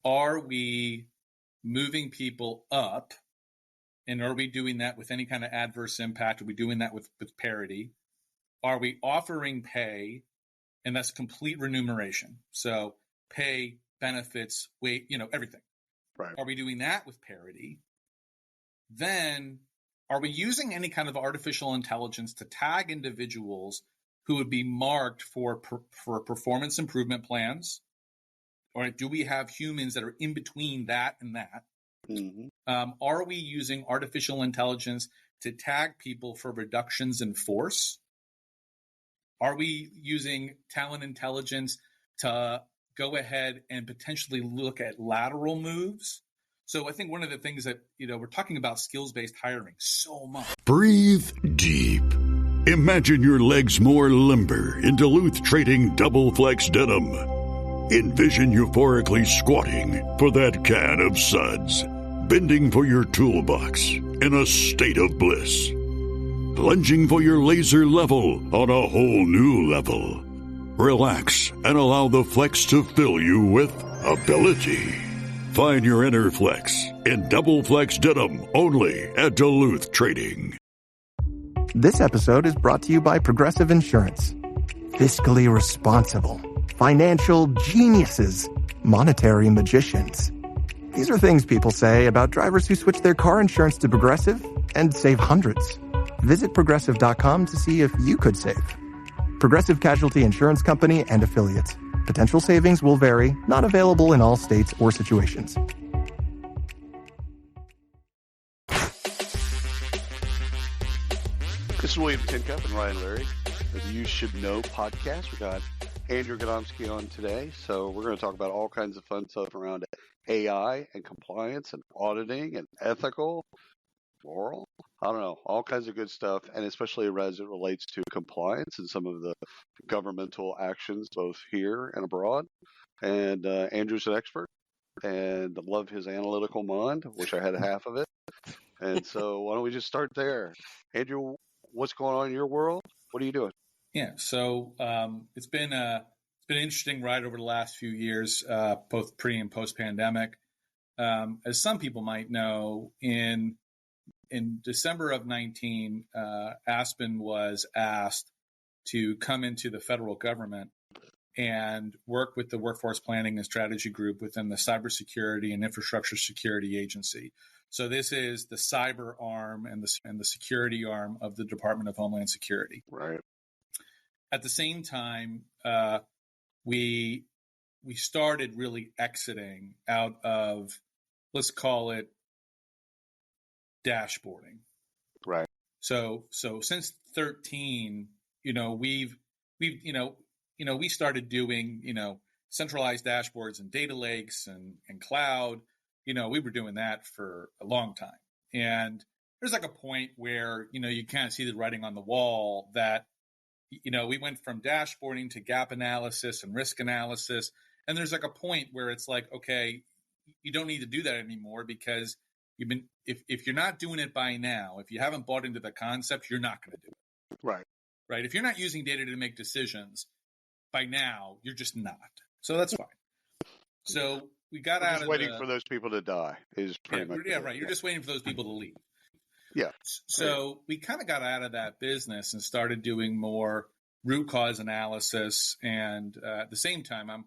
are we moving people up? And are we doing that with any kind of adverse impact? Are we doing that with parity? Are we offering pay? And that's complete remuneration. So pay, benefits, wait, everything. Right. Are we doing that with parity? Then are we using any kind of artificial intelligence to tag individuals who would be marked for performance improvement plans? Or do we have humans that are in between that and that? Mm-hmm. Are we using artificial intelligence to tag people for reductions in force? Are we using talent intelligence to go ahead and potentially look at lateral moves? So I think one of the things that, we're talking about skills-based hiring so much. Breathe deep. Imagine your legs more limber in Duluth Trading Double Flex Denim. Envision euphorically squatting for that can of suds, bending for your toolbox in a state of bliss, lunging for your laser level on a whole new level. Relax and allow the flex to fill you with ability. Find your inner flex in Double Flex Denim only at Duluth Trading. This episode is brought to you by Progressive Insurance. Fiscally responsible, financial geniuses, monetary magicians. These are things people say about drivers who switch their car insurance to Progressive and save hundreds. Visit Progressive.com to see if you could save. Progressive Casualty Insurance Company and Affiliates. Potential savings will vary, not available in all states or situations. This is William Tincup and Ryan Larry with You Should Know podcast. We got Andrew Gadomski on today. So we're going to talk about all kinds of fun stuff around AI and compliance and auditing and ethical, moral, I don't know, all kinds of good stuff. And especially as it relates to compliance and some of the governmental actions both here and abroad. And Andrew's an expert and love his analytical mind. Wish I had half of it. And so why don't we just start there? Andrew, what's going on in your world? What are you doing? Yeah, so it's been an interesting ride over the last few years, both pre and post pandemic. As some people might know, in December of 19, Aspen was asked to come into the federal government and work with the Workforce Planning and Strategy Group within the Cybersecurity and Infrastructure Security Agency. So this is the cyber arm and the security arm of the Department of Homeland Security. Right. At the same time, we started really exiting out of, let's call it, dashboarding. Right. So since 13, we started doing, centralized dashboards and data lakes and cloud. We were doing that for a long time. And there's like a point where, you kind of see the writing on the wall that, we went from dashboarding to gap analysis and risk analysis. And there's like a point where it's like, okay, you don't need to do that anymore because if you're not doing it by now, if you haven't bought into the concept, you're not going to do it. Right. Right. If you're not using data to make decisions by now, you're just not. So that's fine. So we got We're out just of waiting for those people to die is pretty much. Yeah, right. You're just waiting for those people to leave. Yeah. So we kind of got out of that business and started doing more root cause analysis. And at the same time,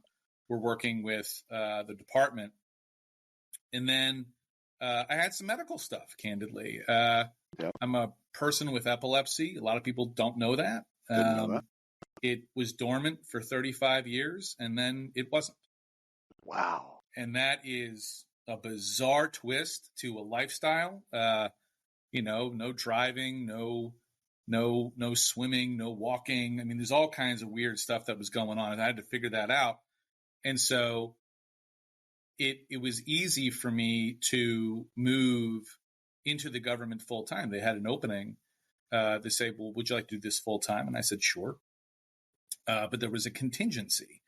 we're working with the department. And then I had some medical stuff, candidly. I'm a person with epilepsy. A lot of people don't know that. Didn't know that. It was dormant for 35 years, and then it wasn't. Wow. And that is a bizarre twist to a lifestyle. No driving, no swimming, no walking. I mean, there's all kinds of weird stuff that was going on, and I had to figure that out. And so it was easy for me to move into the government full time. They had an opening. They say, well, would you like to do this full time? And I said, sure. But there was a contingency.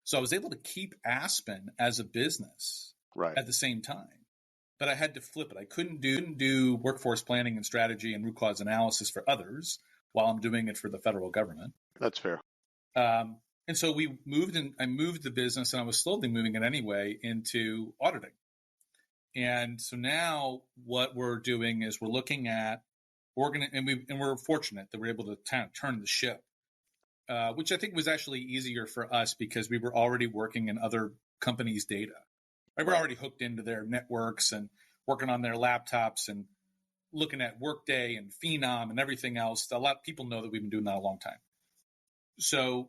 So I was able to keep Aspen as a business at the same time. But I had to flip it. I couldn't do workforce planning and strategy and root cause analysis for others while I'm doing it for the federal government. That's fair. And so I moved the business, and I was slowly moving it anyway into auditing. And so now what we're doing is we're looking at and we're fortunate that we're able to turn the ship, which I think was actually easier for us because we were already working in other companies' data. Right? We're already hooked into their networks and working on their laptops and looking at Workday and Phenom and everything else. A lot of people know that we've been doing that a long time. So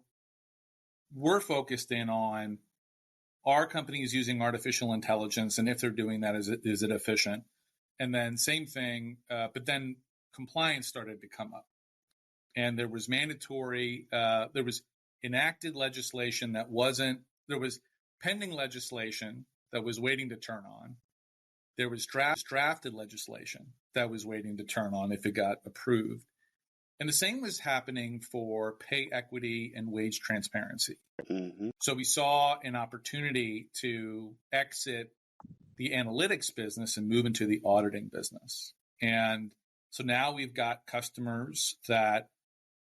we're focused in on, are companies using artificial intelligence, and if they're doing that, is it efficient? And then same thing, but then compliance started to come up, and there was there was enacted legislation there was pending legislation that was waiting to turn on. There was drafted legislation that was waiting to turn on if it got approved. And the same was happening for pay equity and wage transparency. Mm-hmm. So we saw an opportunity to exit the analytics business and move into the auditing business. And so now we've got customers that,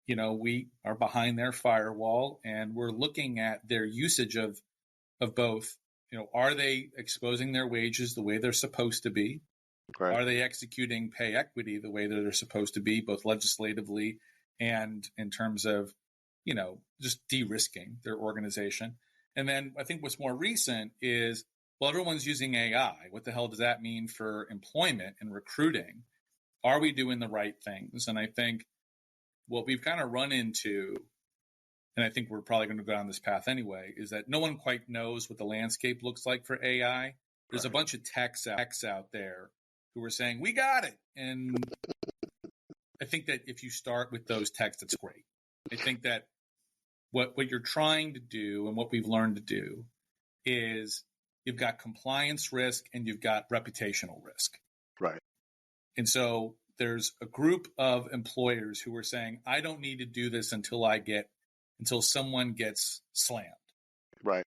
we are behind their firewall, and we're looking at their usage of both. Are they exposing their wages the way they're supposed to be? Right. Are they executing pay equity the way that they're supposed to be, both legislatively and in terms of, just de-risking their organization? And then I think what's more recent is, well, everyone's using AI. What the hell does that mean for employment and recruiting? Are we doing the right things? And I think what we've kind of run into, and I think we're probably going to go down this path anyway, is that no one quite knows what the landscape looks like for AI. There's a bunch of techs out there who are saying, we got it. And I think that if you start with those techs, that's great. I think that what you're trying to do and what we've learned to do is you've got compliance risk and you've got reputational risk. Right. And so there's a group of employers who are saying, I don't need to do this until someone gets slammed. Right.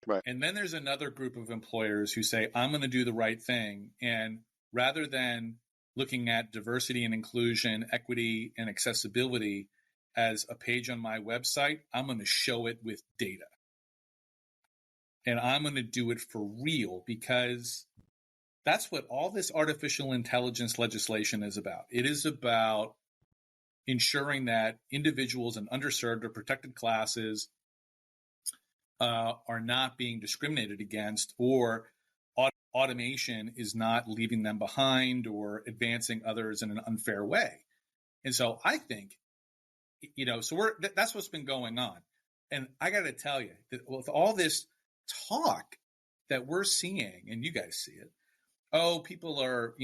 Right. And then there's another group of employers who say, I'm going to do the right thing. And rather than looking at diversity and inclusion, equity and accessibility as a page on my website, I'm going to show it with data. And I'm going to do it for real, because that's what all this artificial intelligence legislation is about. It is about ensuring that individuals in underserved or protected classes are not being discriminated against, or automation is not leaving them behind or advancing others in an unfair way. And so I think, that's what's been going on. And I got to tell you, that with all this talk that we're seeing, and you guys see it, people are,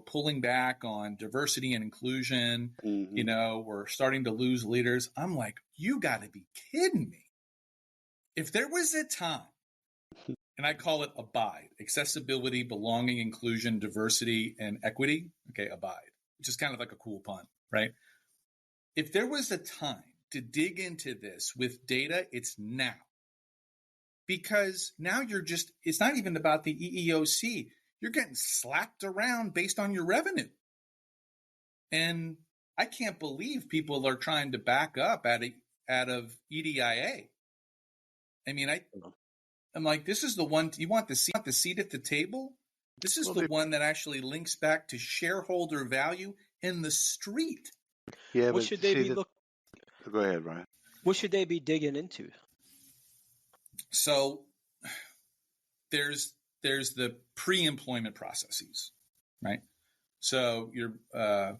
pulling back on diversity and inclusion. Mm-hmm. We're starting to lose leaders. I'm like, you got to be kidding me. If there was a time, and I call it ABIDE, accessibility, belonging, inclusion, diversity, and equity. Okay, ABIDE, which is kind of like a cool pun, right? If there was a time to dig into this with data, it's now. Because now it's not even about the EEOC. You're getting slapped around based on your revenue. And I can't believe people are trying to back up out of EDIA. I mean, I'm like, this is the one you want the seat at the table. This is the one that actually links back to shareholder value in the street. Yeah, what should they be Go ahead, Ryan. What should they be digging into? So there's the pre-employment processes, right? So you're, I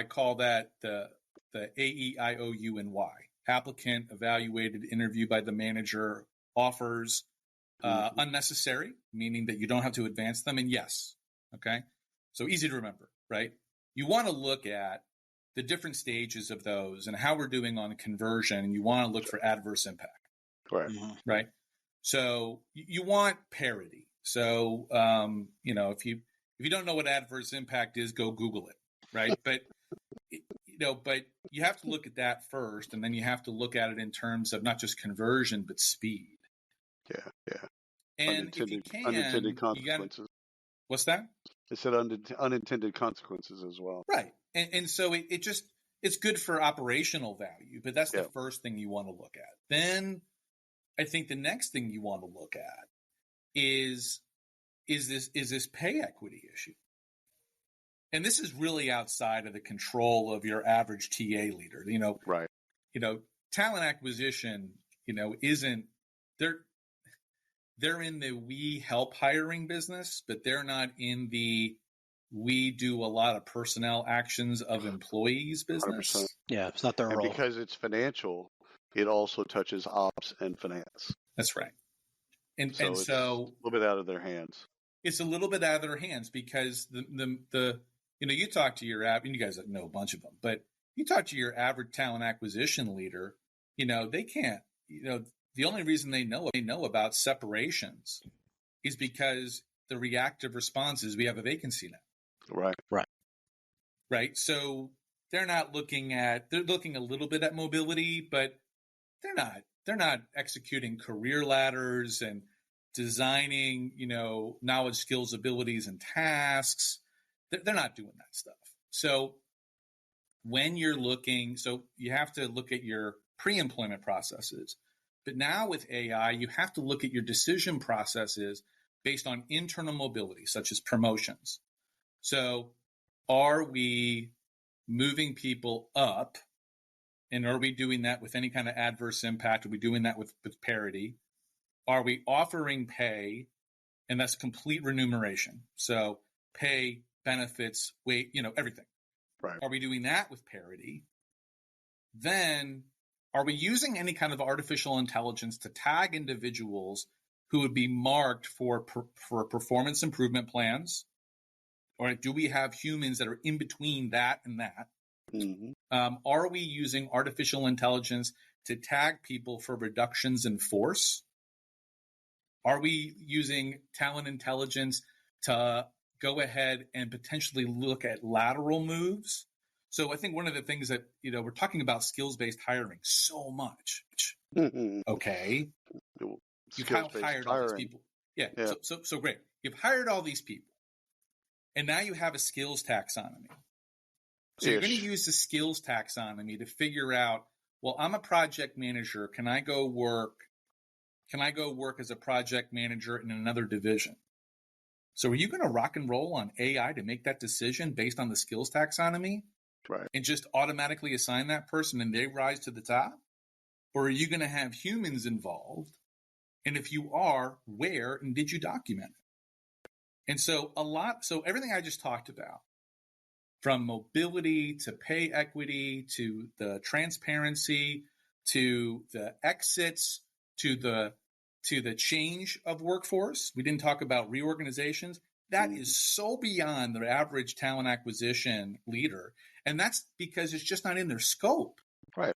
call that the AEIOU&Y, applicant evaluated, interviewed by the manager, offers, unnecessary, meaning that you don't have to advance them, and yes, okay? So easy to remember, right? You want to look at the different stages of those and how we're doing on conversion, and you want to look for adverse impact. Right. Right. So you want parity. So, if you don't know what adverse impact is, go Google it. Right. But you have to look at that first, and then you have to look at it in terms of not just conversion, but speed. Yeah. And if you can, unintended consequences. What's that? It said unintended consequences as well. Right. And so it just, it's good for operational value, but that's the first thing you want to look at. Then I think the next thing you want to look at is this pay equity issue. And this is really outside of the control of your average TA leader. Right. Talent acquisition, isn't, they're in the we help hiring business, but they're not in the we do a lot of personnel actions of employees business. 100%. Yeah, it's not their And role. because it's financial, it also touches ops and finance. That's right. And so it's a little bit out of their hands. It's a little bit out of their hands because the you talk to your and you guys know a bunch of them, but you talk to your average talent acquisition leader, they can't, the only reason they know about separations is because the reactive response is we have a vacancy now. Right. So they're looking a little bit at mobility, but they're not executing career ladders and designing, knowledge, skills, abilities, and tasks. They're not doing that stuff. So when you're looking, you have to look at your pre-employment processes. But now with AI, you have to look at your decision processes based on internal mobility, such as promotions. So are we moving people up? And are we doing that with any kind of adverse impact? Are we doing that with parity? Are we offering pay? And that's complete remuneration. So pay, benefits, everything. Right. Are we doing that with parity? Then are we using any kind of artificial intelligence to tag individuals who would be marked for performance improvement plans? Or do we have humans that are in between that and that? Mm-hmm. Are we using artificial intelligence to tag people for reductions in force? Are we using talent intelligence to go ahead and potentially look at lateral moves? So I think one of the things that, we're talking about skills-based hiring so much. Mm-hmm. Okay. You've hired all these people. Yeah. So great. You've hired all these people. And now you have a skills taxonomy. So you're going to use the skills taxonomy to figure out, well, I'm a project manager. Can I go work as a project manager in another division? So are you going to rock and roll on AI to make that decision based on the skills taxonomy? Right. And just automatically assign that person and they rise to the top? Or are you going to have humans involved? And if you are, where and did you document it? And so everything I just talked about, from mobility to pay equity to the transparency to the exits to the change of workforce. We didn't talk about reorganizations. That is so beyond the average talent acquisition leader. And that's because it's just not in their scope. Right.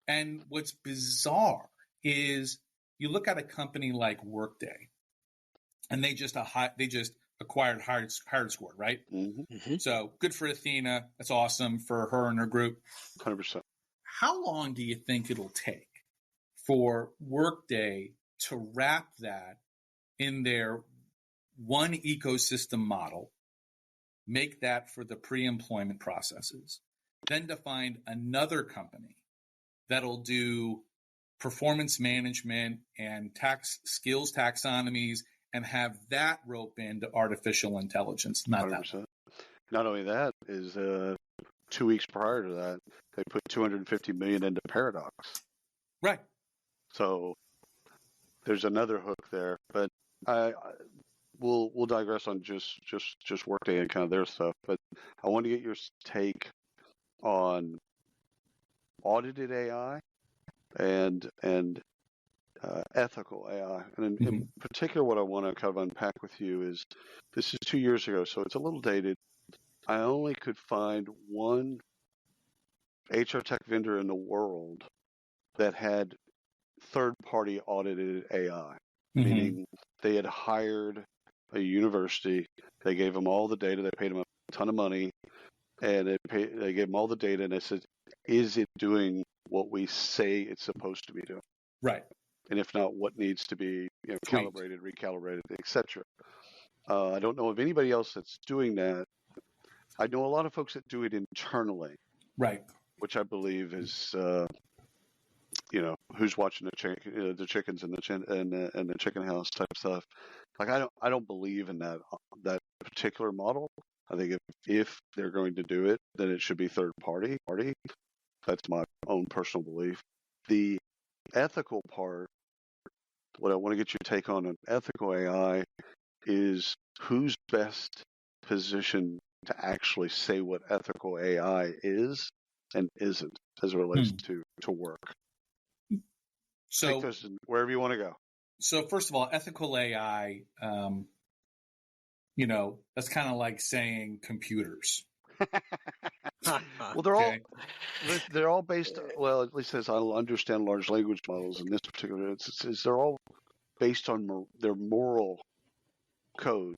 And what's bizarre is you look at a company like Workday, and they just acquired HiredScore, right? Mm-hmm. So good for Athena. That's awesome for her and her group. 100%. How long do you think it'll take for Workday to wrap that in their one ecosystem model, make that for the pre-employment processes, then to find another company that'll do performance management and skills taxonomies and have that rope into artificial intelligence? Not 100%. That. Not only that, is 2 weeks prior to that, they put $250 million into Paradox. Right. So there's another hook there, but we'll digress on just Workday and kind of their stuff. But I want to get your take on audited AI and ethical AI. And in particular, what I want to kind of unpack with you is this is 2 years ago, so it's a little dated. I only could find one HR tech vendor in the world that had third-party audited AI, meaning they had hired a university, they gave them all the data, they paid them a ton of money, and they gave them all the data, and they said, is it doing what we say it's supposed to be doing? Right. And if not, what needs to be calibrated, recalibrated, etc. I don't know of anybody else that's doing that. I know a lot of folks that do it internally. Right. which I believe is, who's watching the chickens in the chicken house type stuff. Like I don't believe in that particular model. I think if they're going to do it, then it should be third party. That's my own personal belief. The ethical part, what I want to get your take on an ethical AI is who's best positioned to actually say what ethical AI is and isn't as it relates to work. So take those wherever you want to go. So first of all, ethical AI, that's kind of like saying computers. Well, they're all based. Well, at least as I understand large language models in this particular instance, they're all based on their moral code.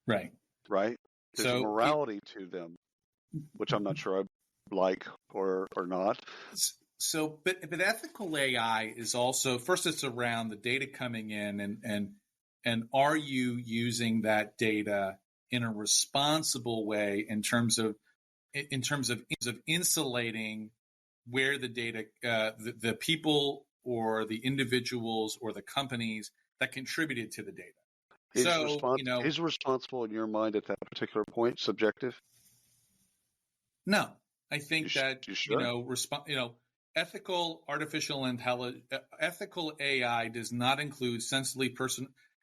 Right. Right. There's a morality to them, which I'm not sure I like or not. So, but ethical AI is also, first it's around the data coming in and are you using that data in a responsible way in terms of insulating where the data, the people or the individuals or the companies that contributed to the data. Is responsible in your mind at that particular point subjective? No, I think that you sure? ethical ethical AI does not include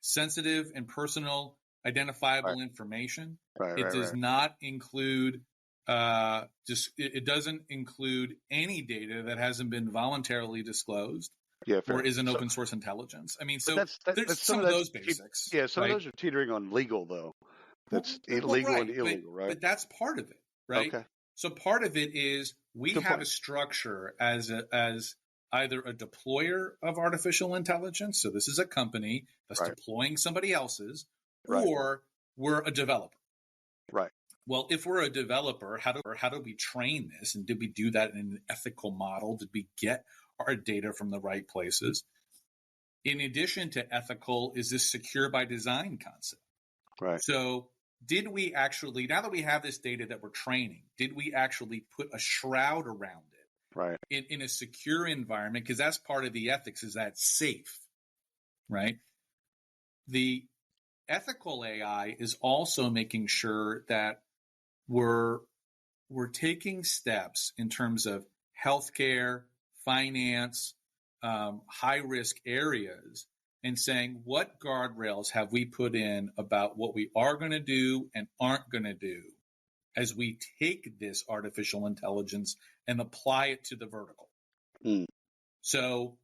sensitive and personal identifiable information. It does not include it doesn't include any data that hasn't been voluntarily disclosed or isn't open source intelligence. I mean, so there's some of those basics. Yeah, some of those are teetering on legal though. That's illegal and illegal, right? But that's part of it, right? Okay. So part of it is we have a structure as either a deployer of artificial intelligence. So this is a company that's deploying somebody else's, or we're a developer. Right. Well, if we're a developer, how do we train this? And did we do that in an ethical model? Did we get our data from the right places? In addition to ethical, is this secure by design concept? Right. So did we actually, now that we have this data that we're training, did we actually put a shroud around it in a secure environment? Because that's part of the ethics, is that safe, right? The ethical AI is also making sure that we're taking steps in terms of healthcare, finance, high-risk areas, and saying, what guardrails have we put in about what we are going to do and aren't going to do as we take this artificial intelligence and apply it to the vertical? So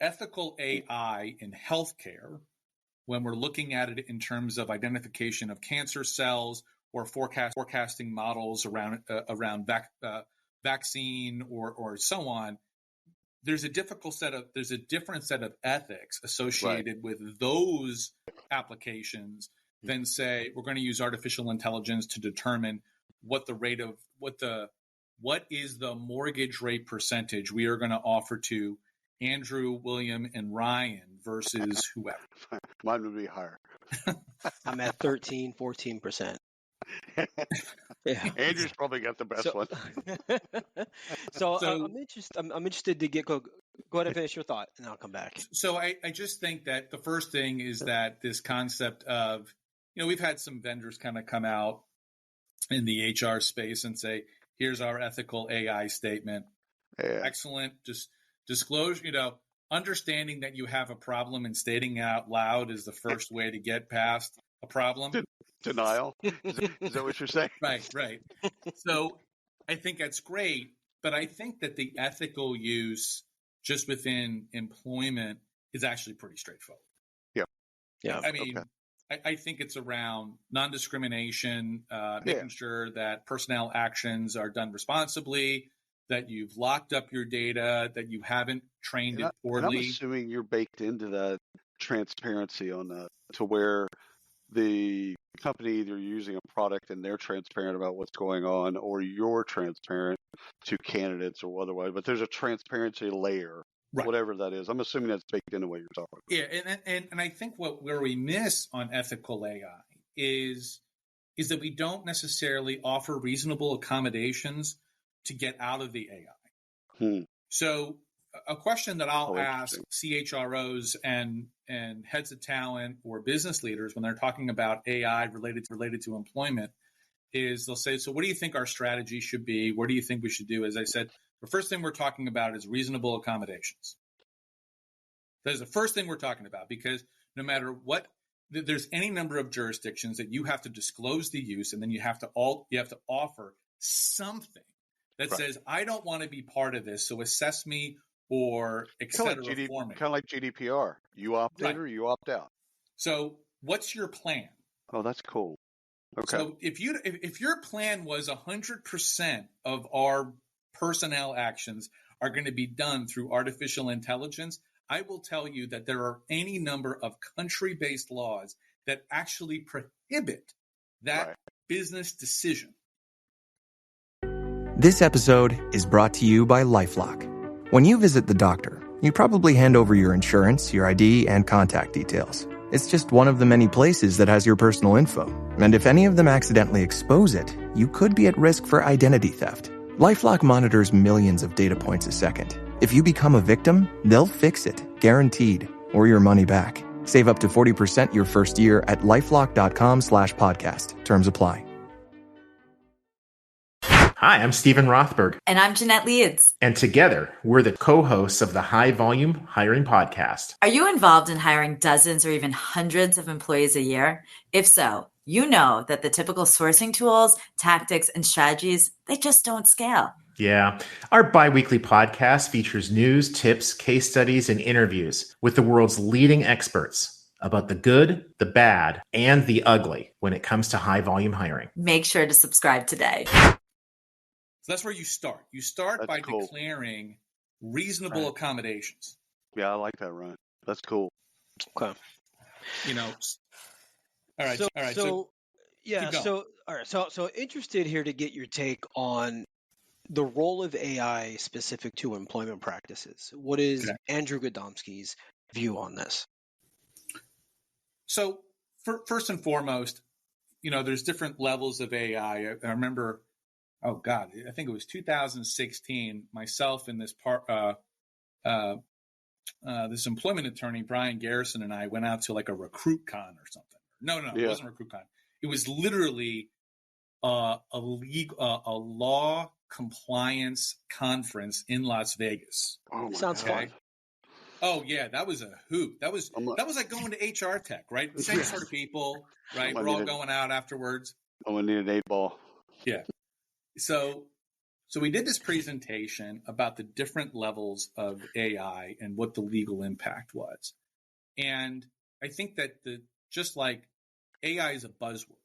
ethical AI in healthcare, when we're looking at it in terms of identification of cancer cells or forecasting models around vaccine or so on, there's a different set of ethics associated with those applications than say we're going to use artificial intelligence to determine what is the mortgage rate percentage we are going to offer to Andrew, William, and Ryan versus whoever. Mine would be higher. I'm at 14%. Yeah. Andrew's probably got the best one. So I'm interested to go ahead and finish your thought, and I'll come back. So I just think that the first thing is that this concept of, we've had some vendors kind of come out in the HR space and say, here's our ethical AI statement. Yeah. Excellent. Just disclosure, understanding that you have a problem and stating out loud is the first way to get past a problem. Denial. Is that what you're saying? Right. So I think that's great, but I think that the ethical use just within employment is actually pretty straightforward. Yeah. I mean, I think it's around non-discrimination, making sure that personnel actions are done responsibly, that you've locked up your data, that you haven't trained it poorly. And I'm assuming you're baked into that transparency on that, to where the company either using a product and they're transparent about what's going on, or you're transparent to candidates or otherwise. But there's a transparency layer, whatever that is. I'm assuming that's baked into what you're talking about. Yeah, and I think where we miss on ethical AI is that we don't necessarily offer reasonable accommodations to get out of the AI. Hmm. So a question that I'll ask interesting. CHROs and heads of talent or business leaders when they're talking about AI related to employment is they'll say, so what do you think our strategy should be? What do you think we should do? As I said, the first thing we're talking about is reasonable accommodations. That is the first thing we're talking about, because no matter what, there's any number of jurisdictions that you have to disclose the use, and then you have to offer something that says, I don't want to be part of this, so assess me or et cetera for me. Kind of like GDPR. You opt in or you opt out. So what's your plan? Oh, that's cool. Okay. So if your plan was 100% of our personnel actions are going to be done through artificial intelligence, I will tell you that there are any number of country-based laws that actually prohibit that business decision. This episode is brought to you by LifeLock. When you visit the doctor, you probably hand over your insurance, your ID, and contact details. It's just one of the many places that has your personal info. And if any of them accidentally expose it, you could be at risk for identity theft. LifeLock monitors millions of data points a second. If you become a victim, they'll fix it, guaranteed, or your money back. Save up to 40% your first year at LifeLock.com/podcast. Terms apply. Hi, I'm Stephen Rothberg. And I'm Jeanette Leeds. And together, we're the co-hosts of the High Volume Hiring Podcast. Are you involved in hiring dozens or even hundreds of employees a year? If so, you know that the typical sourcing tools, tactics, and strategies, they just don't scale. Yeah. Our bi-weekly podcast features news, tips, case studies, and interviews with the world's leading experts about the good, the bad, and the ugly when it comes to high-volume hiring. Make sure to subscribe today. So that's where you start. You start by declaring reasonable accommodations. Yeah, I like that, Ryan. That's cool. Okay. You know, all right. So interested here to get your take on the role of AI specific to employment practices. What is Andrew Gadomski's view on this? So first and foremost, there's different levels of AI. I remember, I think it was 2016, myself and this this employment attorney, Brian Garrison, and I went out to like a recruit con or something. No, it wasn't a recruit con. It was literally a law compliance conference in Las Vegas. Oh, sounds fun. Oh yeah, that was a hoot. That was like going to HR Tech, right? Same sort of people, right? We're all going out afterwards. Oh, I need an 8-ball. Yeah. So we did this presentation about the different levels of AI and what the legal impact was. And I think that just like AI is a buzzword.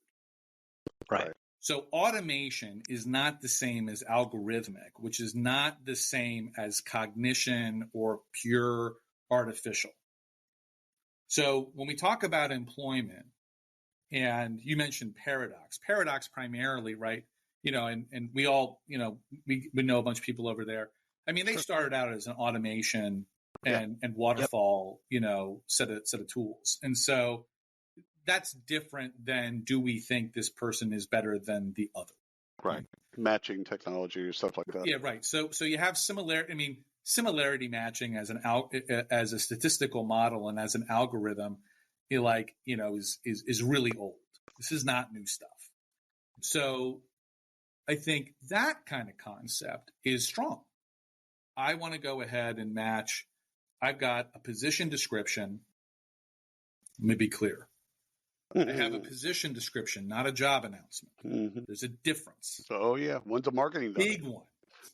Right. So automation is not the same as algorithmic, which is not the same as cognition or pure artificial. So when we talk about employment, and you mentioned Paradox primarily, right? And we all, we know a bunch of people over there. I mean, they started out as an automation and waterfall, set of tools. And so that's different than, do we think this person is better than the other? Right. Matching technology or stuff like that. Yeah, right. So you have similarity matching as as a statistical model and as an algorithm, is really old. This is not new stuff. So I think that kind of concept is strong. I want to go ahead and match. I've got a position description. Let me be clear. I have a position description, not a job announcement. Mm-hmm. There's a difference. Oh, yeah. One's a marketing document. Big one.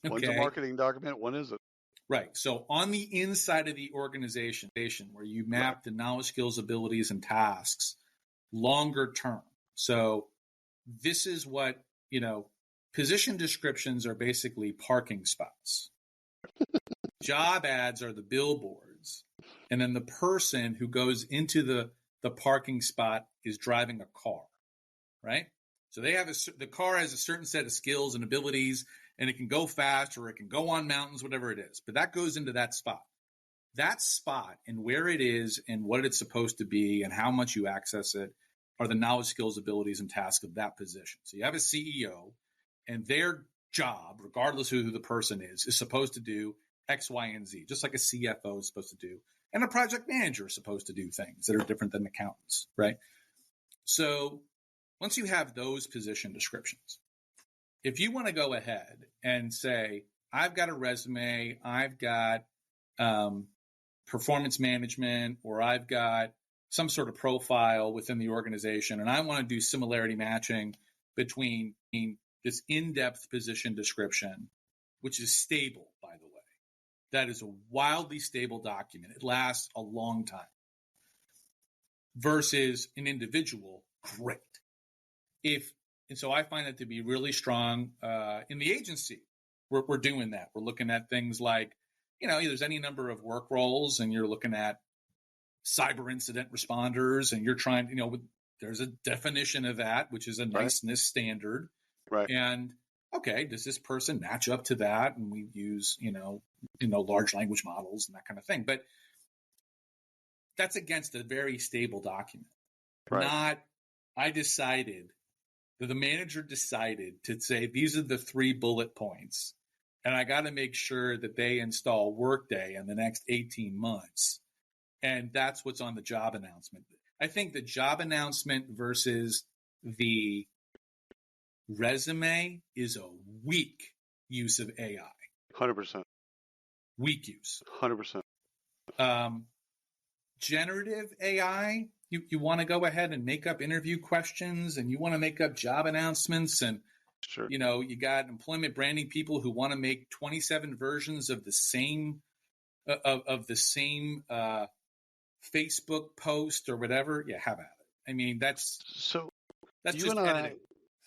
One's a marketing document. One isn't. Right. So on the inside of the organization, where you map the knowledge, skills, abilities, and tasks longer term. So this is what, position descriptions are basically parking spots. Job ads are the billboards. And then the person who goes into the parking spot is driving a car, right? So the car has a certain set of skills and abilities, and it can go fast or it can go on mountains, whatever it is. But that goes into that spot. That spot and where it is and what it's supposed to be and how much you access it are the knowledge, skills, abilities, and tasks of that position. So you have a CEO, and they're job, regardless of who the person is supposed to do X, Y, and Z, just like a CFO is supposed to do. And a project manager is supposed to do things that are different than accountants, right? So once you have those position descriptions, if you want to go ahead and say, I've got a resume, I've got performance management, or I've got some sort of profile within the organization, and I want to do similarity matching between this in-depth position description, which is stable, by the way. That is a wildly stable document. It lasts a long time. Versus an individual, great. And so I find that to be really strong in the agency. We're doing that. We're looking at things like, there's any number of work roles, and you're looking at cyber incident responders, and you're trying, there's a definition of that, which is a niceness standard. Right. And okay, does this person match up to that? And we use, large language models and that kind of thing. But that's against a very stable document. Right. The manager decided to say, these are the 3 bullet points, and I got to make sure that they install Workday in the next 18 months. And that's what's on the job announcement. I think the job announcement versus the resume is a weak use of AI. 100%. Weak use. 100%. Generative AI, you want to go ahead and make up interview questions, and you want to make up job announcements, and sure. You got employment branding people who want to make 27 versions of the same Facebook post or whatever. Yeah, have at it. I mean, that's just editing.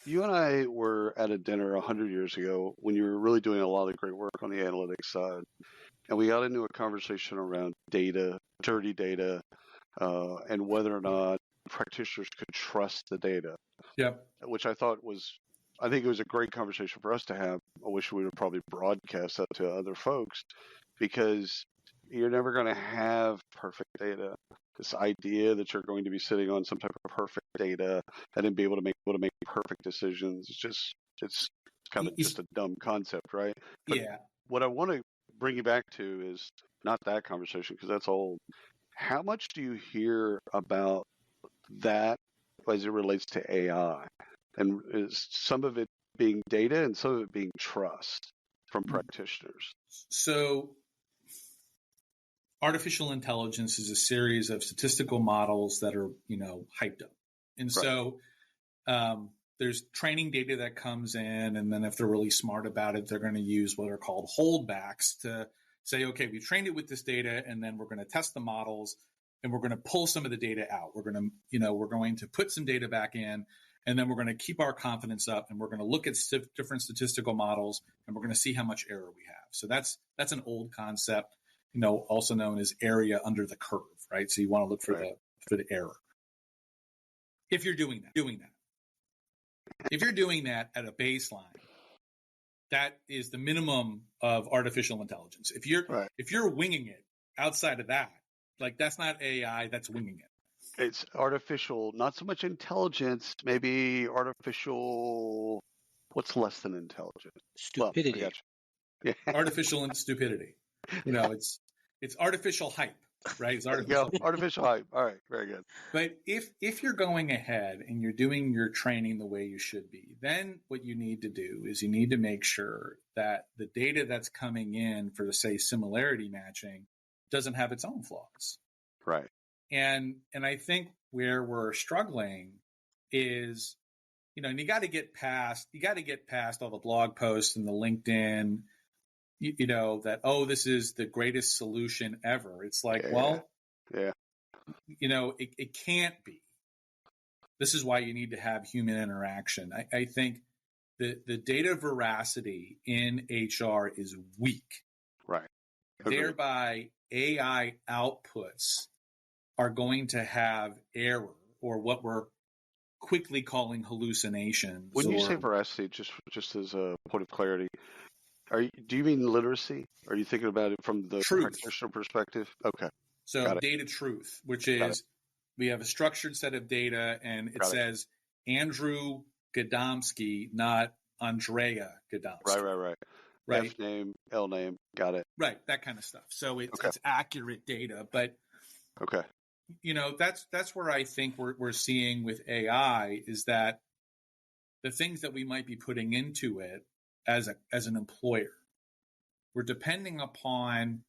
You and I were at a dinner 100 years ago when you were really doing a lot of great work on the analytics side. And we got into a conversation around data, dirty data, and whether or not practitioners could trust the data. Yep. Which I think it was a great conversation for us to have. I wish we would have probably broadcast that to other folks, because you're never going to have perfect data. This idea that you're going to be sitting on some type of perfect data and then be able to make perfect decisions, it's kind of just a dumb concept, right? But yeah. What I want to bring you back to is not that conversation, because that's old. How much do you hear about that as it relates to AI? And is some of it being data and some of it being trust from practitioners? So artificial intelligence is a series of statistical models that are, hyped up. And so there's training data that comes in, and then if they're really smart about it, they're going to use what are called holdbacks to say, okay, we've trained it with this data, and then we're going to test the models, and we're going to pull some of the data out. We're going to put some data back in, and then we're going to keep our confidence up, and we're going to look at different statistical models, and we're going to see how much error we have. So that's an old concept, also known as area under the curve, right? So you want to look for the error. If you're doing that. If you're doing that at a baseline, that is the minimum of artificial intelligence. If you're winging it outside of that, like, that's not AI, that's winging it. It's artificial, not so much intelligence, maybe artificial. What's less than intelligence? Stupidity. Well, yeah. Artificial stupidity. It's artificial hype, right? It's artificial hype. All right, very good. But if you're going ahead and you're doing your training the way you should be, then what you need to do is you need to make sure that the data that's coming in for, say, similarity matching doesn't have its own flaws. Right. And I think where we're struggling is, and you got to get past all the blog posts and the LinkedIn, that, this is the greatest solution ever. It's like, it can't be. This is why you need to have human interaction. I think the data veracity in HR is weak. Right. Thereby, AI outputs are going to have error, or what we're quickly calling hallucinations. When you say veracity, just as a point of clarity, do you mean literacy? Are you thinking about it from the practitioner perspective? Okay. So data truth, which is we have a structured set of data, and it says Andrew Gadomski, not Andrea Gadomski. Right. Right. F name, L name, got it. Right, that kind of stuff. So it's Okay. it's accurate data, but Okay. That's where I think we're seeing with AI is that the things that we might be putting into it as an employer, we're depending upon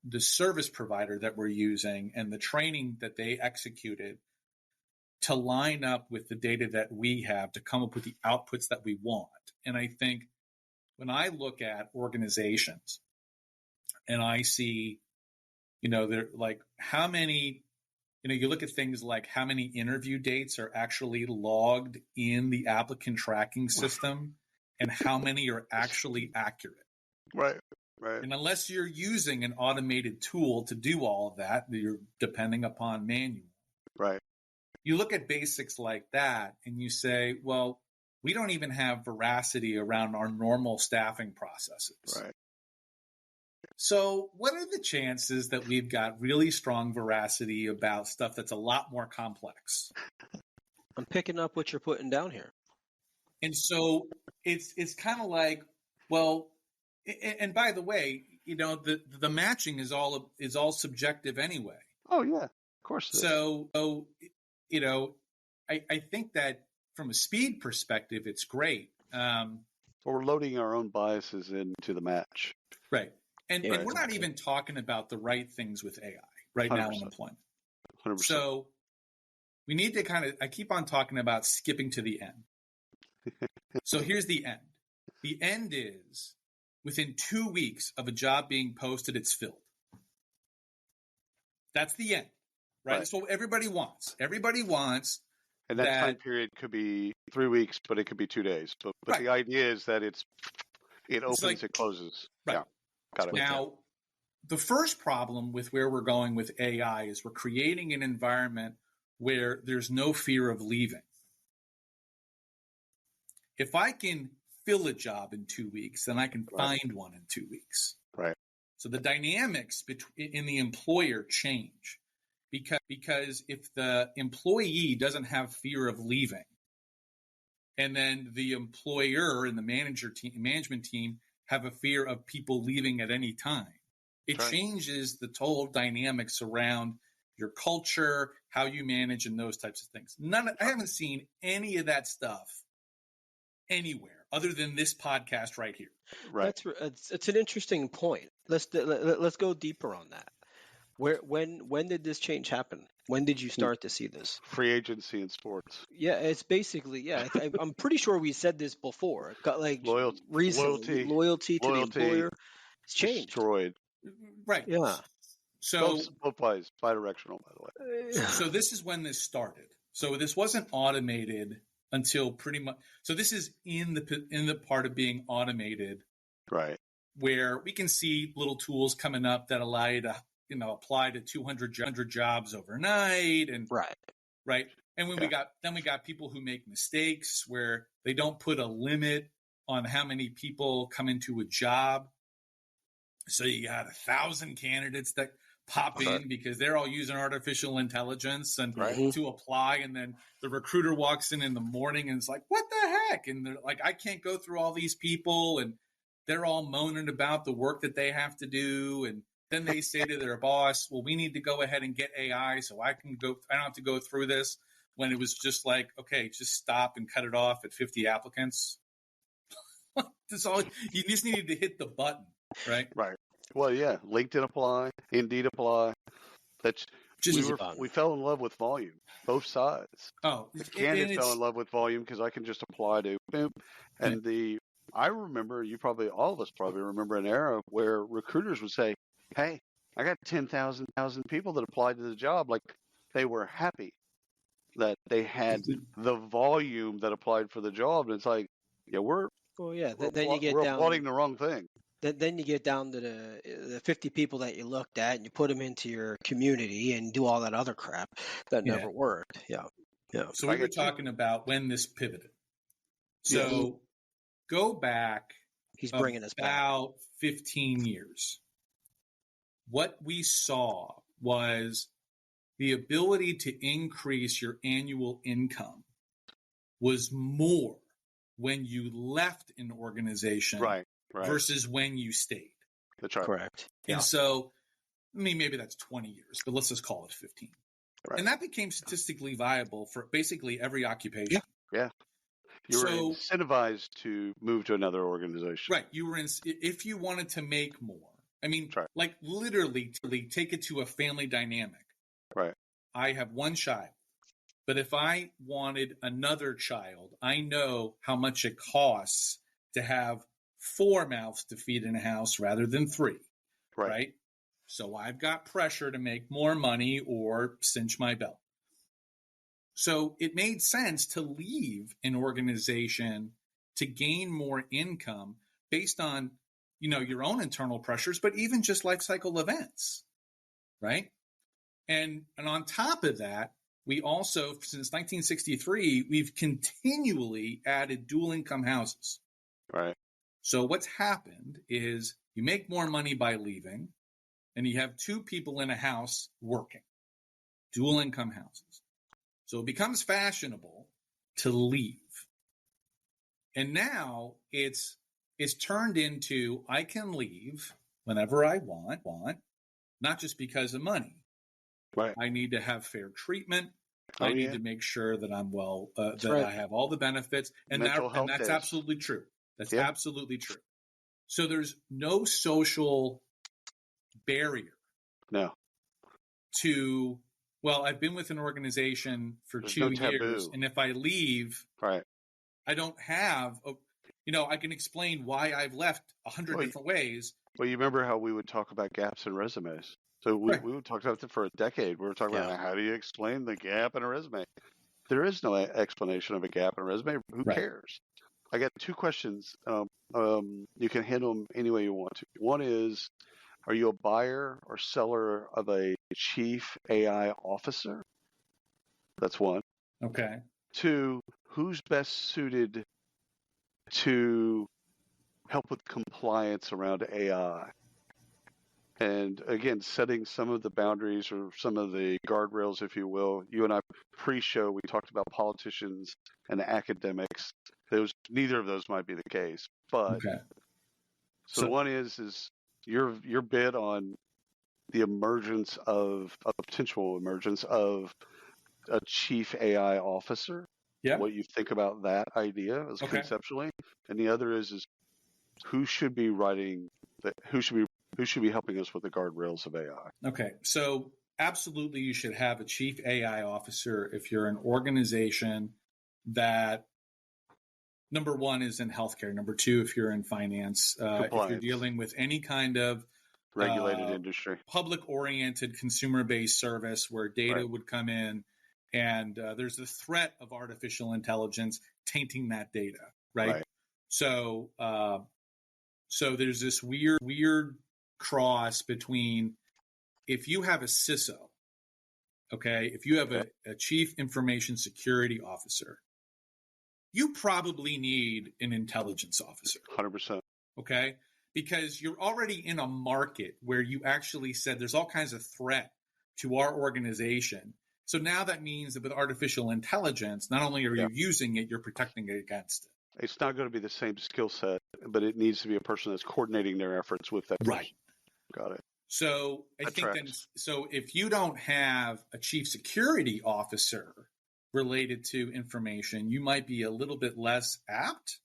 the service provider that we're using and the training that they executed to line up with the data that we have to come up with the outputs that we want. And I think when I look at organizations and I see, they're like how many, you look at things like how many interview dates are actually logged in the applicant tracking system and how many are actually accurate. Right. And unless you're using an automated tool to do all of that, you're depending upon manual. Right. You look at basics like that and you say, well, we don't even have veracity around our normal staffing processes. Right. So what are the chances that we've got really strong veracity about stuff that's a lot more complex? I'm picking up what you're putting down here. And so it's kind of like, well, and by the way, the matching is all subjective anyway. Oh yeah, of course. So I think that from a speed perspective, it's great. We're loading our own biases into the match. Right. And we're not even talking about the right things with AI right 100%. now in employment. 100%. So we need to I keep on talking about skipping to the end. So here's the end. The end is within 2 weeks of a job being posted, it's filled. That's the end, right? That's what everybody wants. Everybody wants. And that time period could be 3 weeks, but it could be 2 days. But right. The idea is that it opens, like, it closes. Right. Yeah. Got it. Now, the first problem with where we're going with AI is we're creating an environment where there's no fear of leaving. If I can fill a job in 2 weeks, then I can find one in 2 weeks. Right. So the dynamics in the employer change because if the employee doesn't have fear of leaving, and then the employer and the management team have a fear of people leaving at any time, it changes the total dynamics around your culture, how you manage, and those types of things. I haven't seen any of that stuff anywhere other than this podcast right here. Right. It's an interesting point. Let's go deeper on that. When did this change happen? When did you start to see this? Free agency in sports. Yeah, it's basically I'm pretty sure we said this before. Loyalty to the employer. It's changed. Destroyed. Right. Yeah. So both ways, bidirectional, by the way. So this is when this started. So this wasn't automated until pretty much. So this is in the part of being automated, right? Where we can see little tools coming up that allow you to apply to 200 jobs overnight, and right. And when we got people who make mistakes where they don't put a limit on how many people come into a job. So you got 1,000 candidates that pop in because they're all using artificial intelligence and to apply. And then the recruiter walks in the morning and it's like, what the heck? And they're like, I can't go through all these people. And they're all moaning about the work that they have to do. And then they say to their boss, well, we need to go ahead and get AI so I don't have to go through this, when it was just like, okay, just stop and cut it off at 50 applicants. That's all. You just needed to hit the button, right? Right. Well, yeah. LinkedIn apply, Indeed apply. That's we fell in love with volume, both sides. Oh, the candidate fell in love with volume because I can just apply to boom. And I remember, all of us probably remember an era where recruiters would say, hey, I got 10,000 people that applied to the job. Like, they were happy that they had the volume that applied for the job. And it's like, yeah, we're applauding the wrong thing. Then you get down to the 50 people that you looked at and you put them into your community and do all that other crap that never worked. Yeah. So we were talking about when this pivoted. So go back. He's bringing us about 15 years. What we saw was the ability to increase your annual income was more when you left an organization Right. versus when you stayed. That's right. Correct. And so, I mean, maybe that's 20 years, but let's just call it 15. Right. And that became statistically viable for basically every occupation. Yeah. You were incentivized to move to another organization. Right. You were if you wanted to make more. I mean, right. like literally take it to a family dynamic. Right. I have one child, but if I wanted another child, I know how much it costs to have 4 mouths to feed in a house rather than 3. Right. So I've got pressure to make more money or cinch my belt. So it made sense to leave an organization to gain more income based on, your own internal pressures, but even just life cycle events, right? And on top of that, we also, since 1963, we've continually added dual income houses. Right. So what's happened is you make more money by leaving, and you have 2 people in a house working, dual income houses. So it becomes fashionable to leave. And now it's turned into I can leave whenever I want, not just because of money. Right. I need to have fair treatment. I need to make sure that I'm well, I have all the benefits. And that's absolutely true. That's absolutely true. So there's no social barrier. No. To, well, I've been with an organization for 2 years, and if I leave, I don't have, I can explain why I've left 100 different ways. Well, you remember how we would talk about gaps in resumes. So we would talk about it for a decade. We were talking about how do you explain the gap in a resume? There is no explanation of a gap in a resume. Who cares? I got 2 questions. You can handle them any way you want to. One is, are you a buyer or seller of a chief AI officer? That's one. Okay. 2, who's best suited to help with compliance around AI? And again, setting some of the boundaries or some of the guardrails, if you will. You and I pre-show, we talked about politicians and academics. Neither of those might be the case. But so one is your bid on the emergence of a potential emergence of a chief AI officer. Yeah. What you think about that idea as conceptually, and the other is who should be writing that? Who should be helping us with the guardrails of AI? Okay, so absolutely, you should have a chief AI officer if you're an organization that, number 1, is in healthcare. Number 2, if you're in finance, if you're dealing with any kind of regulated industry, public-oriented, consumer-based service where data would come in, and there's the threat of artificial intelligence tainting that data, right? So, so there's this weird cross between if you have a CISO, if you have a chief information security officer, you probably need an intelligence officer. 100%. Okay? Because you're already in a market where you actually said there's all kinds of threat to our organization. So now that means that with artificial intelligence, not only are you using it, you're protecting it against it. It's not going to be the same skill set, but it needs to be a person that's coordinating their efforts with that person. Got it. So I think that so if you don't have a chief security officer related to information, you might be a little bit less apt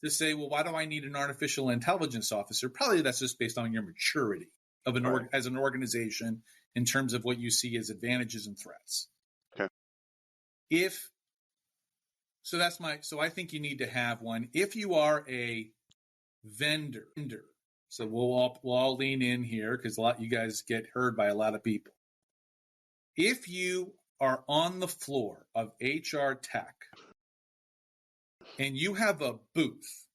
to say, well, why do I need an artificial intelligence officer? Probably that's just based on your maturity of as an organization in terms of what you see as advantages and threats. Okay. So I think you need to have one. If you are a vendor, so we'll all lean in here because you guys get heard by a lot of people. If you are on the floor of HR tech and you have a booth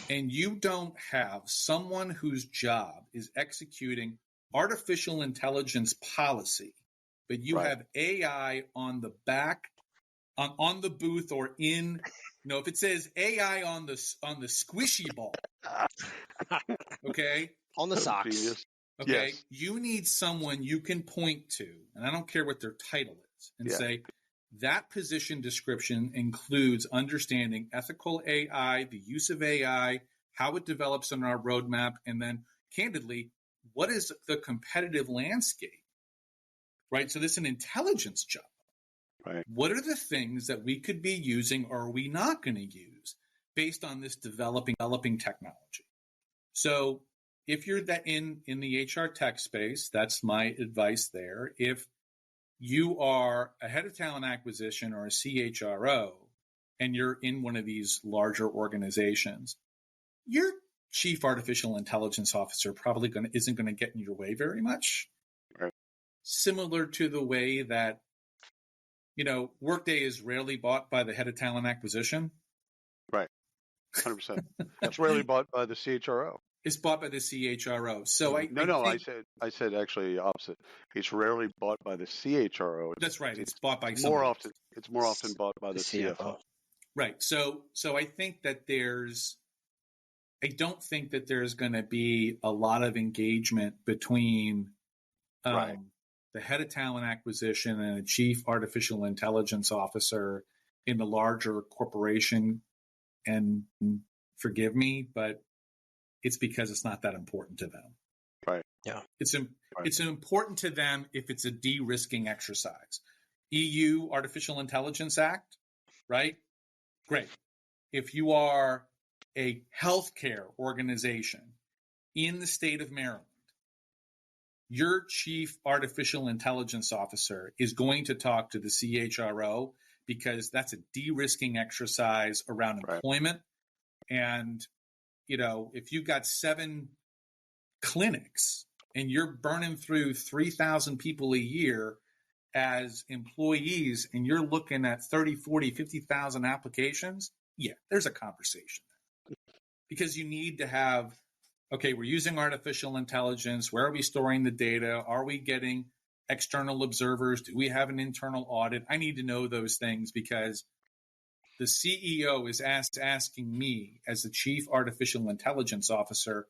and you don't have someone whose job is executing artificial intelligence policy, but you have AI on the back, on the booth or in, if it says AI on the squishy ball, on the socks, you need someone you can point to, and I don't care what their title is, and say, that position description includes understanding ethical AI, the use of AI, how it develops on our roadmap, and then candidly, what is the competitive landscape, right? So this is an intelligence job. Right. What are the things that we could be using or are we not going to use based on this developing technology? So if you're that in the HR tech space, that's my advice there. If you are a head of talent acquisition or a CHRO, and you're in one of these larger organizations, your chief artificial intelligence officer probably isn't going to get in your way very much. Right. Similar to the way that, Workday is rarely bought by the head of talent acquisition. Right. 100%. It's rarely bought by the CHRO. It's bought by the CHRO. So I said actually opposite. It's rarely bought by the CHRO. That's right. It's bought by It's more often bought by the CFO. Right. So I think that I don't think that there's going to be a lot of engagement between the head of talent acquisition and a chief artificial intelligence officer in the larger corporation. And forgive me, but it's because it's not that important to them. Right. Yeah. It's important to them if it's a de-risking exercise. EU Artificial Intelligence Act, right? Great. If you are a healthcare organization in the state of Maryland, your chief artificial intelligence officer is going to talk to the CHRO because that's a de-risking exercise around employment. And, if you've got 7 clinics and you're burning through 3,000 people a year as employees and you're looking at 30, 40, 50,000 applications, yeah, there's a conversation there. Because you need to have, okay, we're using artificial intelligence. Where are we storing the data? Are we getting external observers? Do we have an internal audit? I need to know those things because the CEO is asking me as the chief artificial intelligence officer,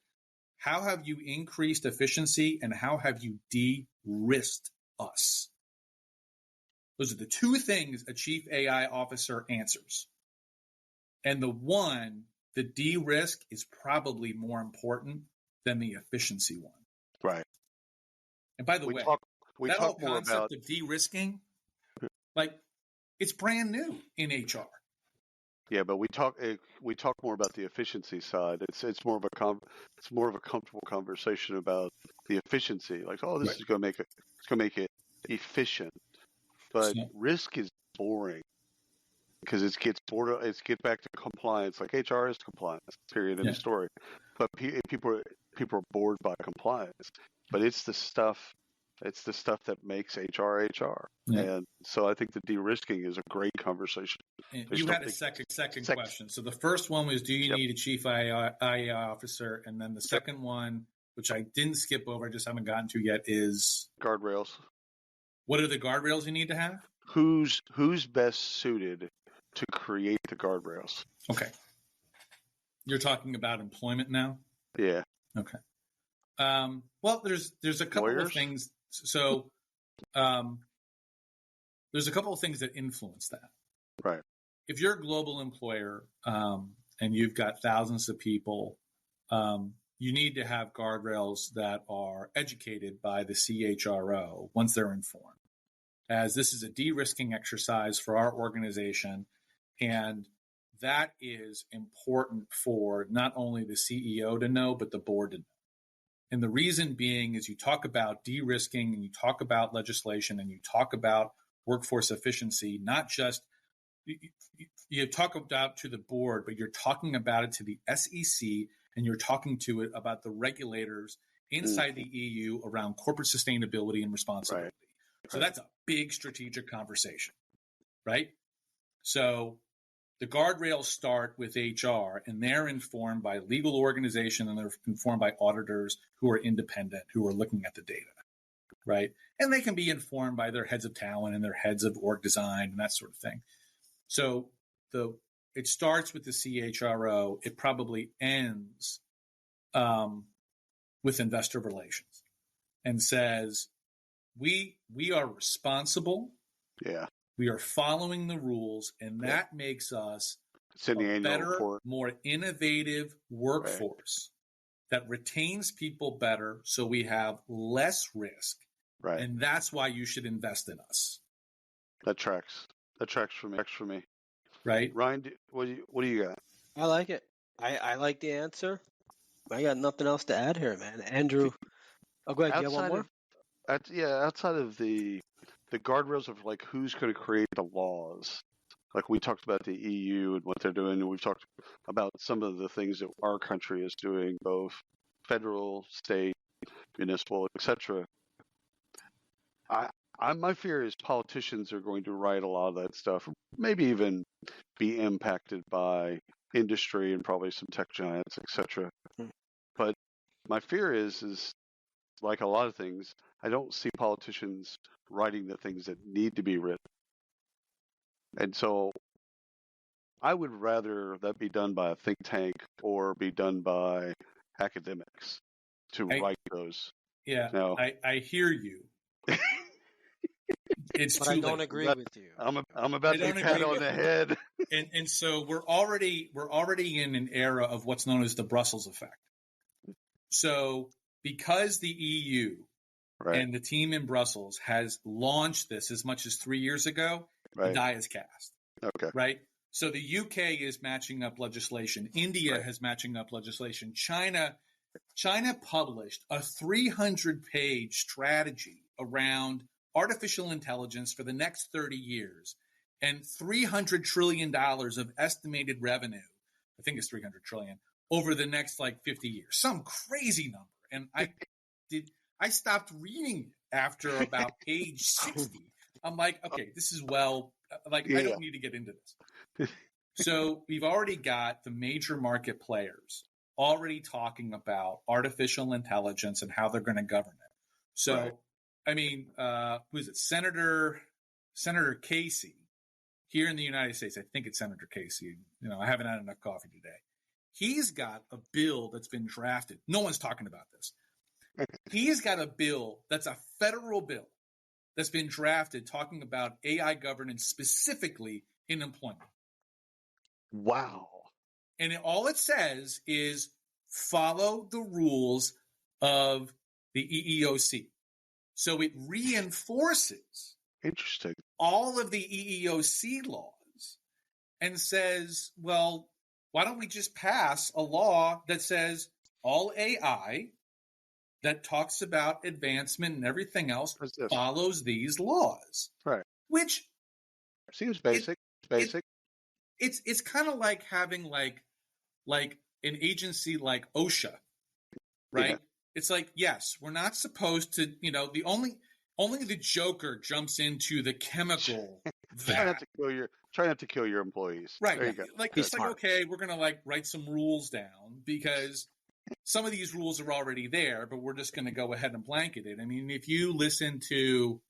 how have you increased efficiency and how have you de-risked us? Those are the 2 things a chief AI officer answers. And the de-risk is probably more important than the efficiency one. Right. And by the way, that whole concept of de-risking, it's brand new in HR. Yeah, but we talk more about the efficiency side. It's more of a comfortable conversation about the efficiency. Like, this is going to make it efficient. But risk is boring because it gets back to compliance. Like HR is compliance. Period. End of story. But people are bored by compliance. But it's the stuff that makes HR HR. Yeah. And so I think the de-risking is a great conversation. You had a second question. So the first one was, do you need a chief AI officer? And then the second one, which I didn't skip over, I just haven't gotten to yet, is guardrails. What are the guardrails you need to have? Who's best suited to create the guardrails? Okay. You're talking about employment now? Yeah. Okay. Well, there's a couple of things. So there's a couple of things that influence that. Right. If you're a global employer and you've got thousands of people, you need to have guardrails that are educated by the CHRO once they're informed. As this is a de-risking exercise for our organization, and that is important for not only the CEO to know, but the board to know. And the reason being is you talk about de-risking and you talk about legislation and you talk about workforce efficiency, not just you talk about to the board, but you're talking about it to the SEC and you're talking to it about the regulators inside the EU around corporate sustainability and responsibility. Right. So that's a big strategic conversation, right? So the guardrails start with HR, and they're informed by legal organization, and they're informed by auditors who are independent, who are looking at the data, right? And they can be informed by their heads of talent and their heads of org design and that sort of thing. So it starts with the CHRO. It probably ends with investor relations and says, we are responsible We are following the rules, and that makes us It's in the a annual better, report. more innovative workforce that retains people better, so we have less risk. Right. And that's why you should invest in us. That tracks. That tracks for me. Right? Ryan, what do you got? I like it. I like the answer. I got nothing else to add here, man. Andrew, go ahead. Do you have one more? Outside of the guardrails of like who's going to create the laws. Like we talked about the EU and what they're doing, and we've talked about some of the things that our country is doing, both federal, state, municipal, etc. My fear is politicians are going to write a lot of that stuff, maybe even be impacted by industry and probably some tech giants, etc. But my fear is like a lot of things, I don't see politicians writing the things that need to be written. And so I would rather that be done by a think tank or be done by academics to write those. Yeah, now, I hear you. It's but too I don't late. agree with you. I'm about to be pat on the head. And so we're already in an era of what's known as the Brussels effect. So because the EU and the team in Brussels has launched this as much as 3 years ago, the die is cast. Okay. Right? So the UK is matching up legislation. India has matching up legislation. China published a 300-page strategy around artificial intelligence for the next 30 years and $300 trillion of estimated revenue. I think it's 300 trillion over the next 50 years. Some crazy number. And I stopped reading it after about page 60. I'm like, okay, this is I don't need to get into this. So we've already got the major market players already talking about artificial intelligence and how they're going to govern it. So, I mean, who is it? Senator Casey here in the United States. I think it's Senator Casey. I haven't had enough coffee today. He's got a bill that's been drafted. No one's talking about this. He's got a bill that's a federal bill that's been drafted talking about AI governance specifically in employment. Wow. And all it says is follow the rules of the EEOC. So it reinforces all of the EEOC laws and says, well, why don't we just pass a law that says all AI that talks about advancement and everything else follows these laws. Right. Which seems basic. It's kind of like having like an agency like OSHA, right? Yeah. It's like, yes, we're not supposed to, the only the Joker jumps into the chemical try not to kill your employees. Right. There you go. It's like, okay, we're going to write some rules down because some of these rules are already there, but we're just going to go ahead and blanket it. I mean, if you listen to,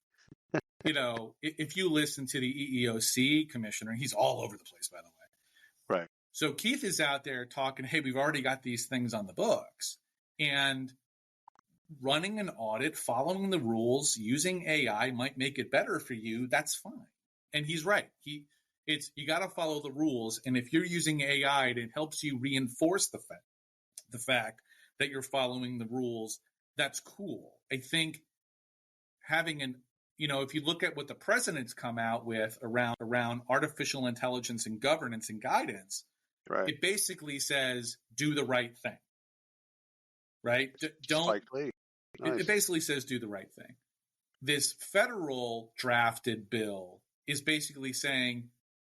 if you listen to the EEOC commissioner, he's all over the place, by the way. Right. So Keith is out there talking, hey, we've already got these things on the books, and running an audit, following the rules, using AI might make it better for you. That's fine. And he's right. You got to follow the rules. And if you're using AI, it helps you reinforce the fact that you're following the rules. That's cool. I think having if you look at what the president's come out with around artificial intelligence and governance and guidance, it basically says, do the right thing. Right? It basically says, do the right thing. This federal drafted bill is basically saying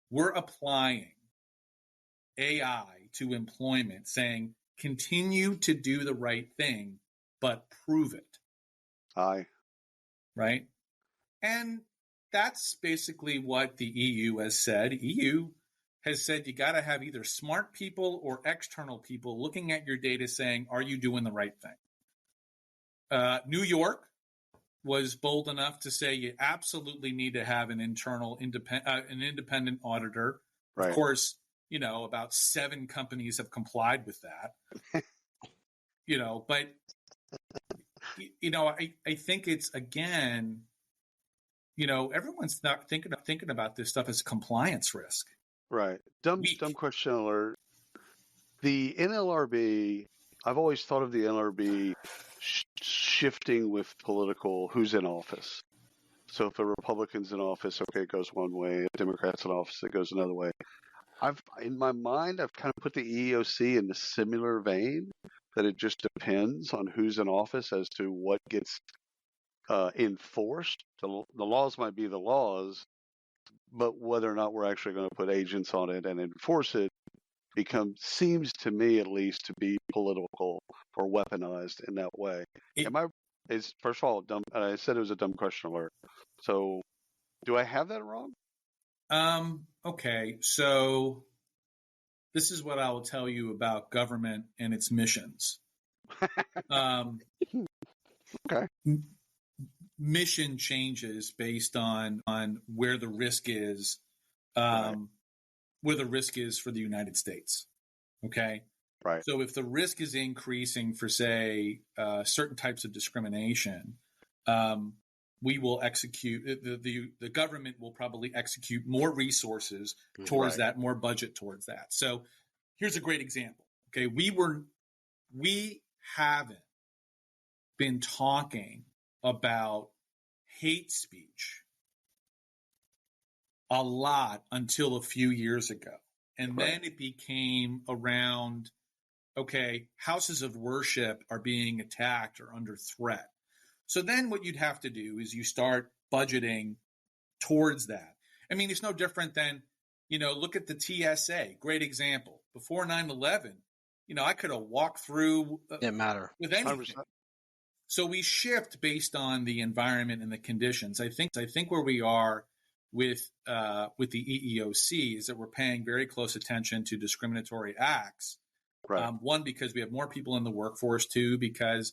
we're applying AI to employment, saying continue to do the right thing, but prove it. Aye. Right? And that's basically what the EU has said. EU has said you got to have either smart people or external people looking at your data saying, are you doing the right thing? New York was bold enough to say you absolutely need to have an independent auditor. Right. Of course, about 7 companies have complied with that. But I think it's, again, everyone's not thinking about this stuff as compliance risk. Right. Dumb question alert. The NLRB, I've always thought of the NLRB shifting with political who's in office. So if a Republican's in office, okay, it goes one way. If Democrats in office, it goes another way. In my mind, I've kind of put the EEOC in a similar vein, that it just depends on who's in office as to what gets enforced. The laws might be the laws, but whether or not we're actually going to put agents on it and enforce it seems to me at least to be political or weaponized in that way. First of all, dumb? I said it was a dumb question alert. So do I have that wrong? Okay. So this is what I will tell you about government and its missions. Okay. Mission changes based on where the risk is, where the risk is for the United States. Okay. Right. So if the risk is increasing for, say, certain types of discrimination, we will execute, the government will probably execute more resources towards that, more budget towards that. So here's a great example. Okay. We haven't been talking about hate speech a lot until a few years ago. And then it became around, okay, houses of worship are being attacked or under threat. So then what you'd have to do is you start budgeting towards that. I mean, it's no different than, look at the TSA, great example. Before 9/11, I could have walked through Didn't matter with anything. 100%. So we shift based on the environment and the conditions. I think where we are with the EEOC is that we're paying very close attention to discriminatory acts. Right. One, because we have more people in the workforce. Two, because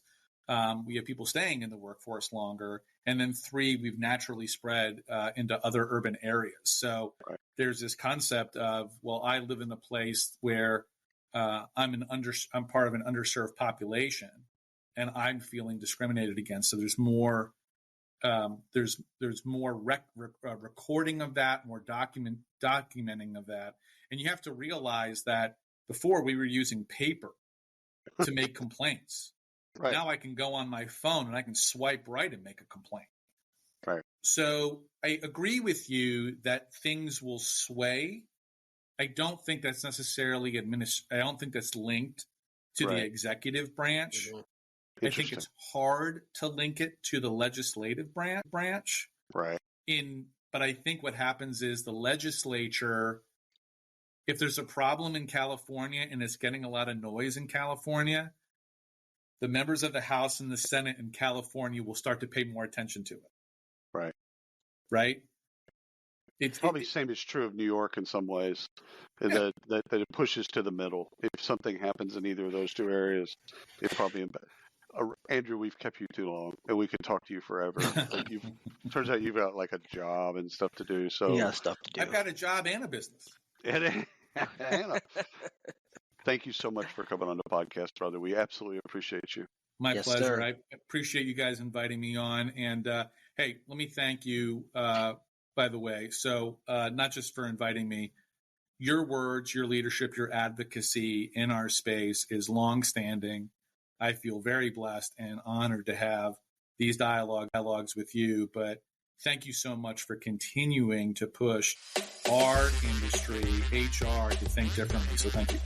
we have people staying in the workforce longer. And then three, we've naturally spread into other urban areas. So there's this concept of, well, I live in a place where I'm part of an underserved population, and I'm feeling discriminated against. So there's more recording of that, more documenting of that. And you have to realize that before we were using paper to make complaints. Right. Now I can go on my phone and I can swipe right and make a complaint. Right. So I agree with you that things will sway. I don't think that's necessarily I don't think that's linked to the executive branch. Mm-hmm. I think it's hard to link it to the legislative branch. Right. But I think what happens is the legislature, if there's a problem in California and it's getting a lot of noise in California, the members of the House and the Senate in California will start to pay more attention to it. Right. Right. It's probably the same is true of New York in some ways, that it pushes to the middle. If something happens in either of those two areas, it probably Andrew, we've kept you too long, and we could talk to you forever. Turns out you've got like a job and stuff to do. So stuff to do. I've got a job and a business. Thank you so much for coming on the podcast, brother. We absolutely appreciate you. My pleasure. Sir. I appreciate you guys inviting me on. And hey, let me thank you, by the way. So not just for inviting me, your words, your leadership, your advocacy in our space is longstanding. I feel very blessed and honored to have these dialogues with you. But thank you so much for continuing to push our industry, HR, to think differently. So thank you.